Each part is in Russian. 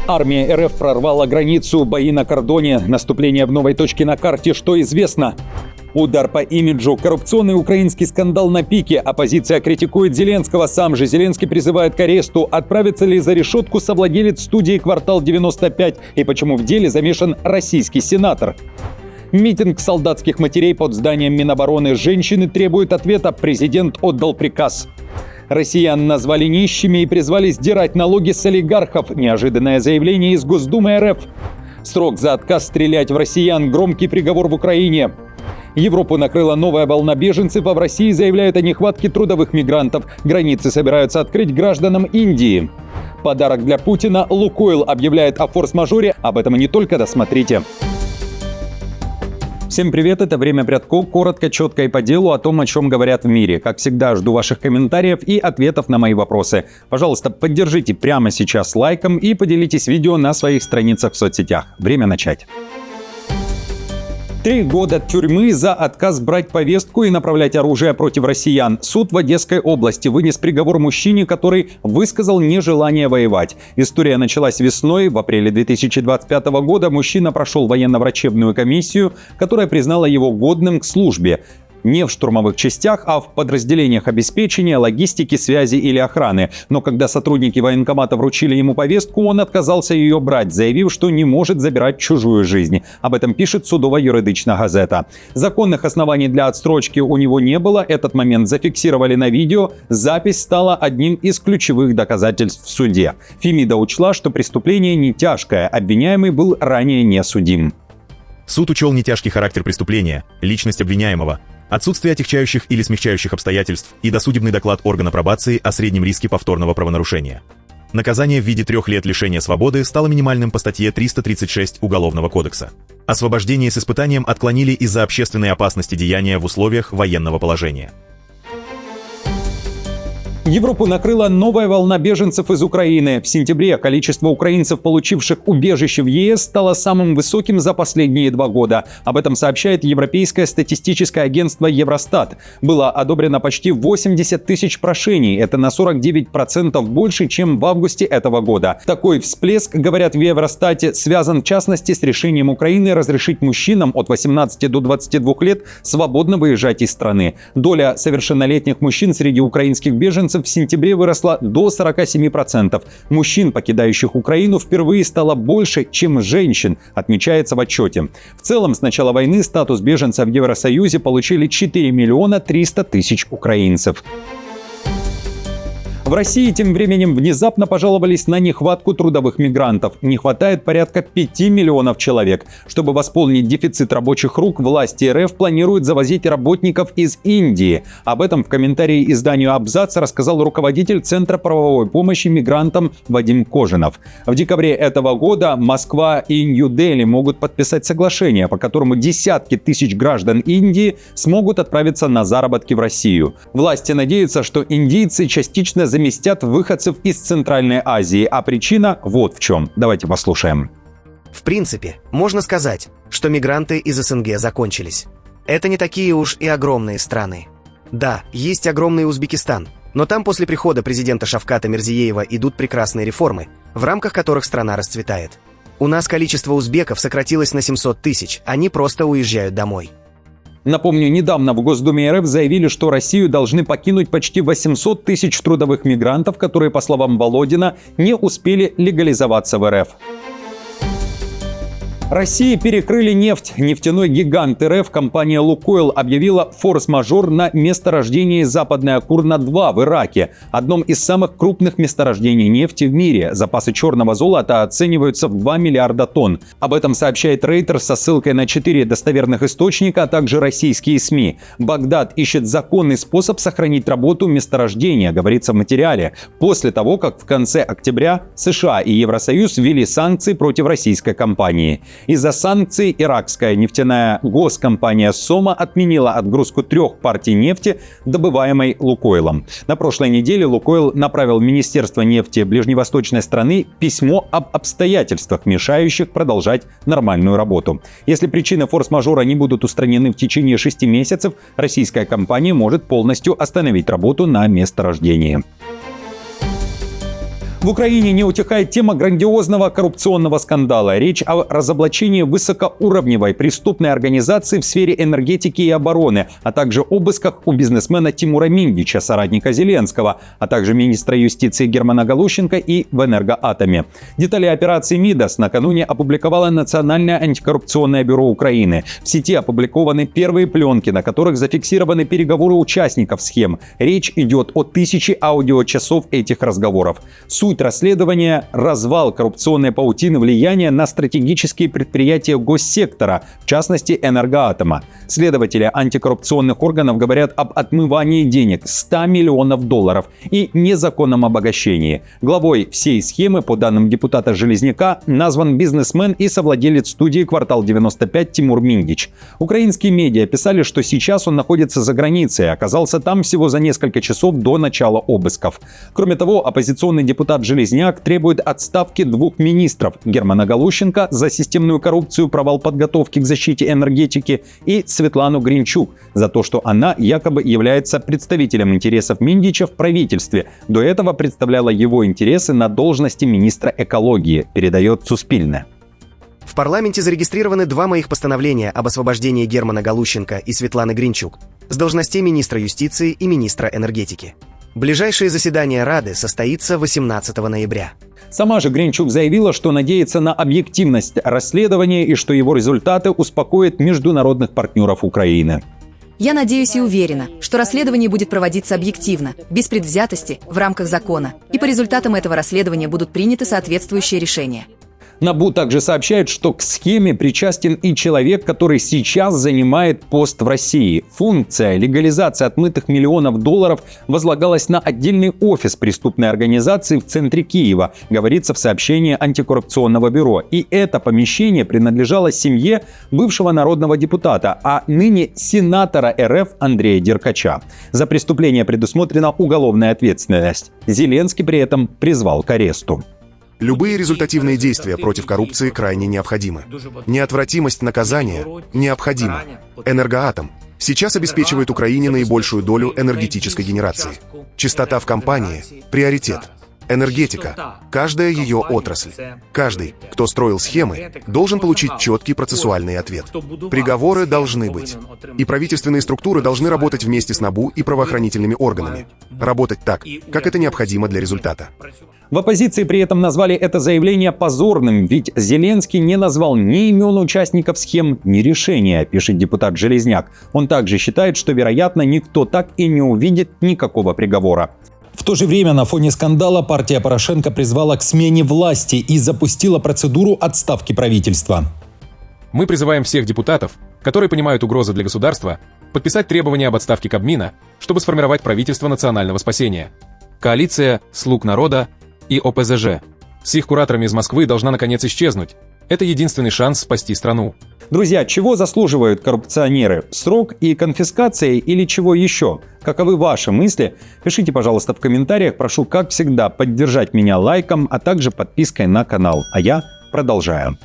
Армия РФ прорвала границу, бои на кордоне, наступление в новой точке на карте, что известно. Удар по имиджу, коррупционный украинский скандал на пике, оппозиция критикует Зеленского, сам же Зеленский призывает к аресту, отправится ли за решетку совладелец студии «Квартал 95» и почему в деле замешан российский сенатор. Митинг солдатских матерей под зданием Минобороны. Женщины требуют ответа, президент отдал приказ. Россиян назвали нищими и призвали сдирать налоги с олигархов. Неожиданное заявление из Госдумы РФ. Срок за отказ стрелять в россиян. Громкий приговор в Украине. Европу накрыла новая волна беженцев, а в России заявляют о нехватке трудовых мигрантов. Границы собираются открыть гражданам Индии. Подарок для Путина. Лукойл объявляет о форс-мажоре. Об этом и не только, досмотрите. Всем привет, это «Время Прядко», коротко, четко и по делу о том, о чем говорят в мире. Как всегда, жду ваших комментариев и ответов на мои вопросы. Пожалуйста, поддержите прямо сейчас лайком и поделитесь видео на своих страницах в соцсетях. Время начать. 3 года тюрьмы за отказ брать повестку и направлять оружие против россиян. Суд в Одесской области вынес приговор мужчине, который высказал нежелание воевать. История началась весной. В апреле 2025 года мужчина прошел военно-врачебную комиссию, которая признала его годным к службе. Не в штурмовых частях, а в подразделениях обеспечения, логистики, связи или охраны. Но когда сотрудники военкомата вручили ему повестку, он отказался ее брать, заявив, что не может забирать чужую жизнь. Об этом пишет судово-юридична газета. Законных оснований для отсрочки у него не было. Этот момент зафиксировали на видео. Запись стала одним из ключевых доказательств в суде. Фемида учла, что преступление не тяжкое. Обвиняемый был ранее не судим. Суд учел нетяжкий характер преступления, личность обвиняемого, отсутствие отягчающих или смягчающих обстоятельств и досудебный доклад органа пробации о среднем риске повторного правонарушения. Наказание в виде 3 лет лишения свободы стало минимальным по статье 336 Уголовного кодекса. Освобождение с испытанием отклонили из-за общественной опасности деяния в условиях военного положения. Европу накрыла новая волна беженцев из Украины. В сентябре количество украинцев, получивших убежище в ЕС, стало самым высоким за последние 2 года. Об этом сообщает Европейское статистическое агентство Евростат. Было одобрено почти 80 тысяч прошений. Это на 49% больше, чем в августе этого года. Такой всплеск, говорят в Евростате, связан в частности с решением Украины разрешить мужчинам от 18 до 22 лет свободно выезжать из страны. Доля совершеннолетних мужчин среди украинских беженцев в сентябре выросла до 47%. Мужчин, покидающих Украину, впервые стало больше, чем женщин, отмечается в отчете. В целом, с начала войны статус беженца в Евросоюзе получили 4 миллиона 300 тысяч украинцев. В России тем временем внезапно пожаловались на нехватку трудовых мигрантов. Не хватает порядка 5 миллионов человек. Чтобы восполнить дефицит рабочих рук, власти РФ планируют завозить работников из Индии. Об этом в комментарии изданию «Абзац» рассказал руководитель Центра правовой помощи мигрантам Вадим Кожинов. В декабре этого года Москва и Нью-Дели могут подписать соглашение, по которому десятки тысяч граждан Индии смогут отправиться на заработки в Россию. Власти надеются, что индийцы частично заместят выходцев из Центральной Азии, а причина вот в чем. Давайте послушаем. В принципе, можно сказать, что мигранты из СНГ закончились. Это не такие уж и огромные страны. Да, есть огромный Узбекистан, но там после прихода президента Шавката Мирзиеева идут прекрасные реформы, в рамках которых страна расцветает. У нас количество узбеков сократилось на 700 тысяч, они просто уезжают домой. Напомню, недавно в Госдуме РФ заявили, что Россию должны покинуть почти 800 тысяч трудовых мигрантов, которые, по словам Володина, не успели легализоваться в РФ. России перекрыли нефть. Нефтяной гигант РФ, компания «Лукойл», объявила форс-мажор на месторождении Западная Курна-2 в Ираке, одном из самых крупных месторождений нефти в мире. Запасы черного золота оцениваются в 2 миллиарда тонн. Об этом сообщает Reuters со ссылкой на 4 достоверных источника, а также российские СМИ. Багдад ищет законный способ сохранить работу месторождения, говорится в материале, после того, как в конце октября США и Евросоюз ввели санкции против российской компании. Из-за санкций иракская нефтяная госкомпания «Сома» отменила отгрузку 3 партий нефти, добываемой «Лукойлом». На прошлой неделе «Лукойл» направил в Министерство нефти ближневосточной страны письмо об обстоятельствах, мешающих продолжать нормальную работу. Если причины форс-мажора не будут устранены в течение 6 месяцев, российская компания может полностью остановить работу на месторождении. В Украине не утихает тема грандиозного коррупционного скандала. Речь о разоблачении высокоуровневой преступной организации в сфере энергетики и обороны, а также обысках у бизнесмена Тимура Мингича, соратника Зеленского, а также министра юстиции Германа Галущенко и в Энергоатоме. Детали операции МИДАС накануне опубликовало Национальное антикоррупционное бюро Украины. В сети опубликованы первые пленки, на которых зафиксированы переговоры участников схем. Речь идет о 1000 аудиочасов этих разговоров. Суть расследования – развал коррупционной паутины влияния на стратегические предприятия госсектора, в частности Энергоатома. Следователи антикоррупционных органов говорят об отмывании денег 100 миллионов долларов и незаконном обогащении. Главой всей схемы, по данным депутата Железняка, назван бизнесмен и совладелец студии «Квартал 95» Тимур Мингич. Украинские медиа писали, что сейчас он находится за границей и оказался там всего за несколько часов до начала обысков. Кроме того, оппозиционный депутат Железняк требует отставки 2 министров – Германа Галущенко за системную коррупцию, провал подготовки к защите энергетики и Светлану Гринчук за то, что она якобы является представителем интересов Мингича в правительстве. До этого представляла его интересы на должности министра экологии, передает Суспильне. В парламенте зарегистрированы 2 моих постановления об освобождении Германа Галущенко и Светланы Гринчук с должностей министра юстиции и министра энергетики. Ближайшее заседание Рады состоится 18 ноября. Сама же Гринчук заявила, что надеется на объективность расследования и что его результаты успокоят международных партнеров Украины. Я надеюсь и уверена, что расследование будет проводиться объективно, без предвзятости, в рамках закона, и по результатам этого расследования будут приняты соответствующие решения. НАБУ также сообщает, что к схеме причастен и человек, который сейчас занимает пост в России. Функция легализации отмытых миллионов долларов возлагалась на отдельный офис преступной организации в центре Киева, говорится в сообщении антикоррупционного бюро. И это помещение принадлежало семье бывшего народного депутата, а ныне сенатора РФ Андрея Деркача. За преступление предусмотрена уголовная ответственность. Зеленский при этом призвал к аресту. Любые результативные действия против коррупции крайне необходимы. Неотвратимость наказания необходима. Энергоатом сейчас обеспечивает Украине наибольшую долю энергетической генерации. Чистота в компании – приоритет. Энергетика – каждая ее отрасль. Каждый, кто строил схемы, должен получить четкий процессуальный ответ. Приговоры должны быть. И правительственные структуры должны работать вместе с НАБУ и правоохранительными органами. Работать так, как это необходимо для результата. В оппозиции при этом назвали это заявление позорным, ведь Зеленский не назвал ни имен участников схем, ни решения, пишет депутат Железняк. Он также считает, что, вероятно, никто так и не увидит никакого приговора. В то же время на фоне скандала партия Порошенко призвала к смене власти и запустила процедуру отставки правительства. Мы призываем всех депутатов, которые понимают угрозы для государства, подписать требования об отставке Кабмина, чтобы сформировать правительство национального спасения. Коалиция «Слуг народа» и ОПЗЖ с их кураторами из Москвы должна наконец исчезнуть. Это единственный шанс спасти страну. Друзья, чего заслуживают коррупционеры? Срок и конфискация или чего еще? Каковы ваши мысли? Пишите, пожалуйста, в комментариях. Прошу, как всегда, поддержать меня лайком, а также подпиской на канал. А я продолжаю.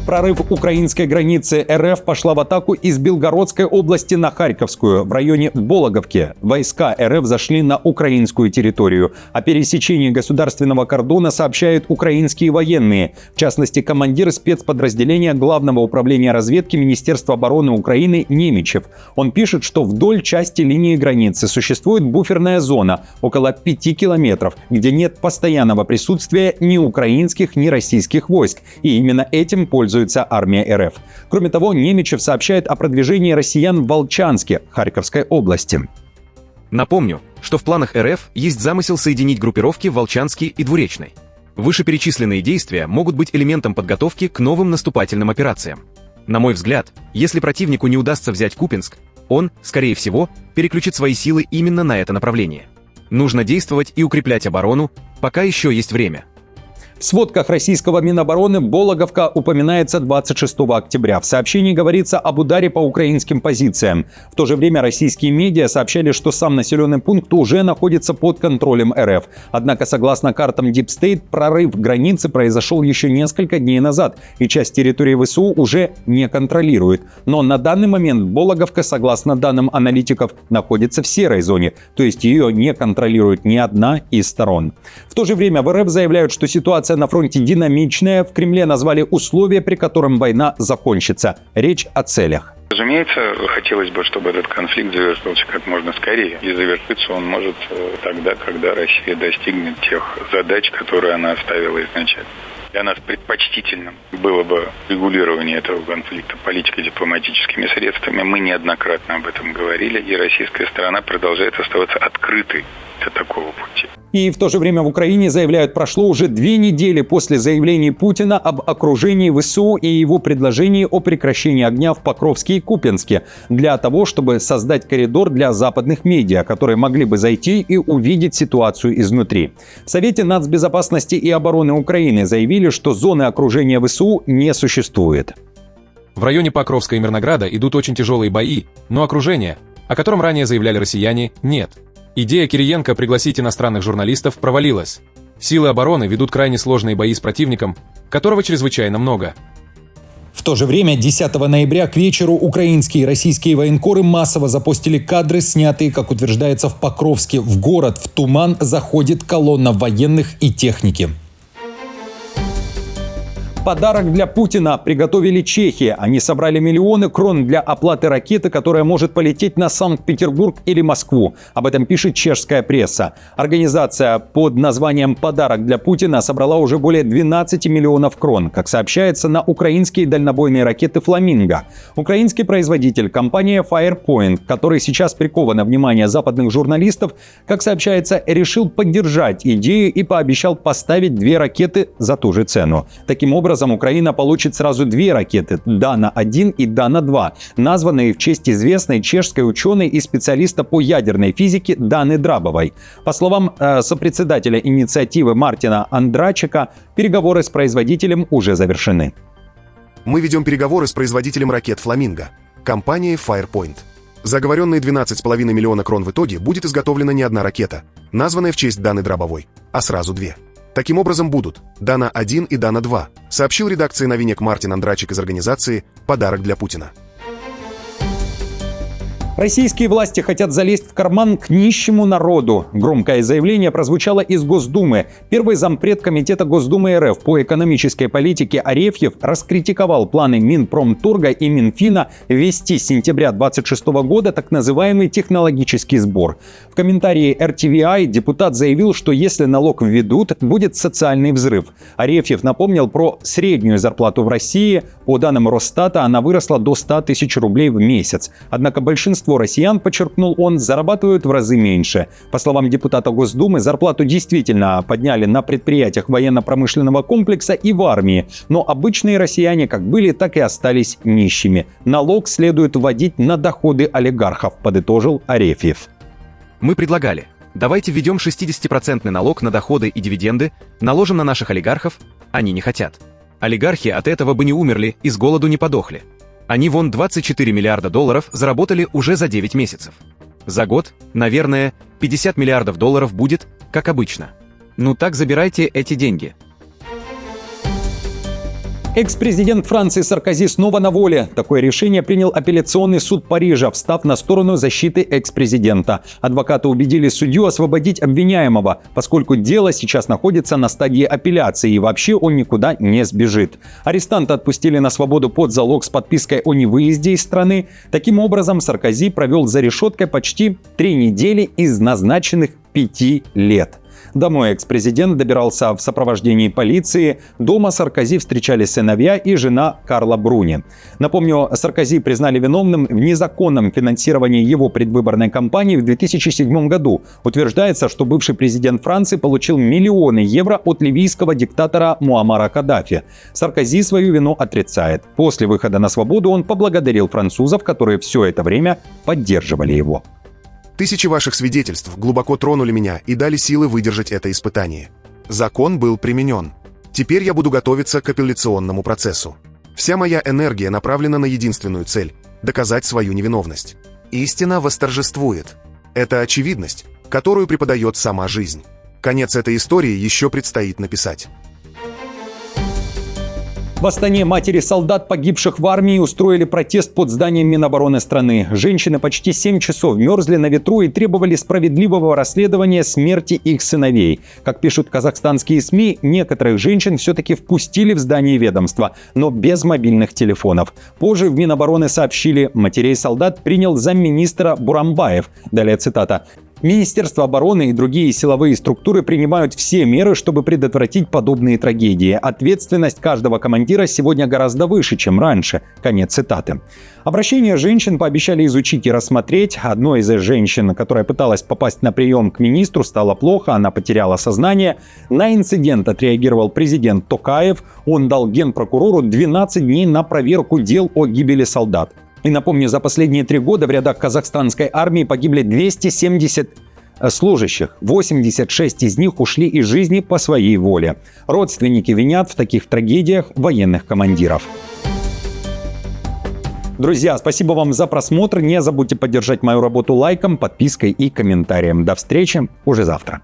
Прорыв украинской границы РФ пошла в атаку из Белгородской области на Харьковскую. В районе Вологовки войска РФ зашли на украинскую территорию. О пересечении государственного кордона сообщают украинские военные. В частности, командир спецподразделения Главного управления разведки Министерства обороны Украины Немичев. Он пишет, что вдоль части линии границы существует буферная зона около 5 километров, где нет постоянного присутствия ни украинских, ни российских войск. И именно этим пользуется армия РФ. Кроме того, Немичев сообщает о продвижении россиян в Волчанске, Харьковской области. Напомню, что в планах РФ есть замысел соединить группировки в Волчанске и Двуречной. Вышеперечисленные действия могут быть элементом подготовки к новым наступательным операциям. На мой взгляд, если противнику не удастся взять Купинск, он, скорее всего, переключит свои силы именно на это направление. Нужно действовать и укреплять оборону, пока еще есть время. В сводках российского Минобороны Болоховка упоминается 26 октября. В сообщении говорится об ударе по украинским позициям. В то же время российские медиа сообщали, что сам населенный пункт уже находится под контролем РФ. Однако, согласно картам Deep State, прорыв границы произошел еще несколько дней назад, и часть территории ВСУ уже не контролирует. Но на данный момент Болоховка, согласно данным аналитиков, находится в серой зоне, то есть ее не контролирует ни одна из сторон. В то же время в РФ заявляют, что ситуация на фронте динамичная. В Кремле назвали условия, при котором война закончится. Речь о целях. Разумеется, хотелось бы, чтобы этот конфликт завершился как можно скорее. И завершиться он может тогда, когда Россия достигнет тех задач, которые она ставила изначально. Для нас предпочтительным было бы регулирование этого конфликта политико-дипломатическими средствами. Мы неоднократно об этом говорили, и российская сторона продолжает оставаться открытой для такого пути. И в то же время в Украине заявляют, прошло уже 2 недели после заявлений Путина об окружении ВСУ и его предложении о прекращении огня в Покровске и Купянске для того, чтобы создать коридор для западных медиа, которые могли бы зайти и увидеть ситуацию изнутри. В Совете нацбезопасности и обороны Украины заявили, что зоны окружения ВСУ не существует. В районе Покровска и Мирнограда идут очень тяжелые бои, но окружения, о котором ранее заявляли россияне, нет. Идея Кириенко пригласить иностранных журналистов провалилась. Силы обороны ведут крайне сложные бои с противником, которого чрезвычайно много. В то же время 10 ноября к вечеру украинские и российские военкоры массово запостили кадры, снятые, как утверждается, в Покровске. В город, в туман, заходит колонна военных и техники. Подарок для Путина приготовили чехи. Они собрали миллионы крон для оплаты ракеты, которая может полететь на Санкт-Петербург или Москву. Об этом пишет чешская пресса. Организация под названием «Подарок для Путина» собрала уже более 12 миллионов крон, как сообщается, на украинские дальнобойные ракеты «Фламинго». Украинский производитель, компания Firepoint, который сейчас приковано внимание западных журналистов, как сообщается, решил поддержать идею и пообещал поставить 2 ракеты за ту же цену. Таким образом, Украина получит сразу 2 ракеты «Дана-1» и «Дана-2», названные в честь известной чешской ученой и специалиста по ядерной физике Даны Драбовой. По словам сопредседателя инициативы Мартина Андрачика, переговоры с производителем уже завершены. Мы ведем переговоры с производителем ракет «Фламинго», компанией Firepoint. За оговоренные 12,5 миллиона крон в итоге будет изготовлена не одна ракета, названная в честь Даны Драбовой, а сразу 2. Таким образом будут Дана-1 и Дана-2, сообщил редакции новинок Мартин Андрачик из организации «Подарок для Путина». Российские власти хотят залезть в карман к нищему народу. Громкое заявление прозвучало из Госдумы. Первый зампред Комитета Госдумы РФ по экономической политике Арефьев раскритиковал планы Минпромторга и Минфина ввести с сентября 2026 года так называемый технологический сбор. В комментарии RTVI депутат заявил, что если налог введут, будет социальный взрыв. Арефьев напомнил про среднюю зарплату в России. По данным Росстата, она выросла до 100 тысяч рублей в месяц. Однако большинство россиян, подчеркнул он, зарабатывают в разы меньше. По словам депутата Госдумы, зарплату действительно подняли на предприятиях военно-промышленного комплекса и в армии. Но обычные россияне как были, так и остались нищими. Налог следует вводить на доходы олигархов, подытожил Арефьев. Мы предлагали, давайте введем 60% налог на доходы и дивиденды, наложим на наших олигархов, они не хотят. Олигархи от этого бы не умерли и с голоду не подохли. Они вон 24 миллиарда долларов заработали уже за 9 месяцев. За год, наверное, 50 миллиардов долларов будет, как обычно. Ну так забирайте эти деньги. Экс-президент Франции Саркози снова на воле. Такое решение принял апелляционный суд Парижа, встав на сторону защиты экс-президента. Адвокаты убедили судью освободить обвиняемого, поскольку дело сейчас находится на стадии апелляции и вообще он никуда не сбежит. Арестанта отпустили на свободу под залог с подпиской о невыезде из страны. Таким образом, Саркози провел за решеткой почти 3 недели из назначенных 5 лет. Домой экс-президент добирался в сопровождении полиции. Дома Саркози встречались сыновья и жена Карла Бруни. Напомню, Саркози признали виновным в незаконном финансировании его предвыборной кампании в 2007 году. Утверждается, что бывший президент Франции получил миллионы евро от ливийского диктатора Муаммара Каддафи. Саркози свою вину отрицает. После выхода на свободу он поблагодарил французов, которые все это время поддерживали его. Тысячи ваших свидетельств глубоко тронули меня и дали силы выдержать это испытание. Закон был применен. Теперь я буду готовиться к апелляционному процессу. Вся моя энергия направлена на единственную цель – доказать свою невиновность. Истина восторжествует. Это очевидность, которую преподает сама жизнь. Конец этой истории еще предстоит написать. В Астане матери солдат, погибших в армии, устроили протест под зданием Минобороны страны. Женщины почти 7 часов мерзли на ветру и требовали справедливого расследования смерти их сыновей. Как пишут казахстанские СМИ, некоторых женщин все-таки впустили в здание ведомства, но без мобильных телефонов. Позже в Минобороны сообщили, матерей солдат принял замминистра Бурамбаев. Далее цитата. Министерство обороны и другие силовые структуры принимают все меры, чтобы предотвратить подобные трагедии. Ответственность каждого командира сегодня гораздо выше, чем раньше. Конец цитаты. Обращение женщин пообещали изучить и рассмотреть. Одной из женщин, которая пыталась попасть на прием к министру, стало плохо, она потеряла сознание. На инцидент отреагировал президент Токаев. Он дал генпрокурору 12 дней на проверку дел о гибели солдат. И напомню, за последние 3 года в рядах казахстанской армии погибли 270 служащих. 86 из них ушли из жизни по своей воле. Родственники винят в таких трагедиях военных командиров. Друзья, спасибо вам за просмотр. Не забудьте поддержать мою работу лайком, подпиской и комментарием. До встречи уже завтра.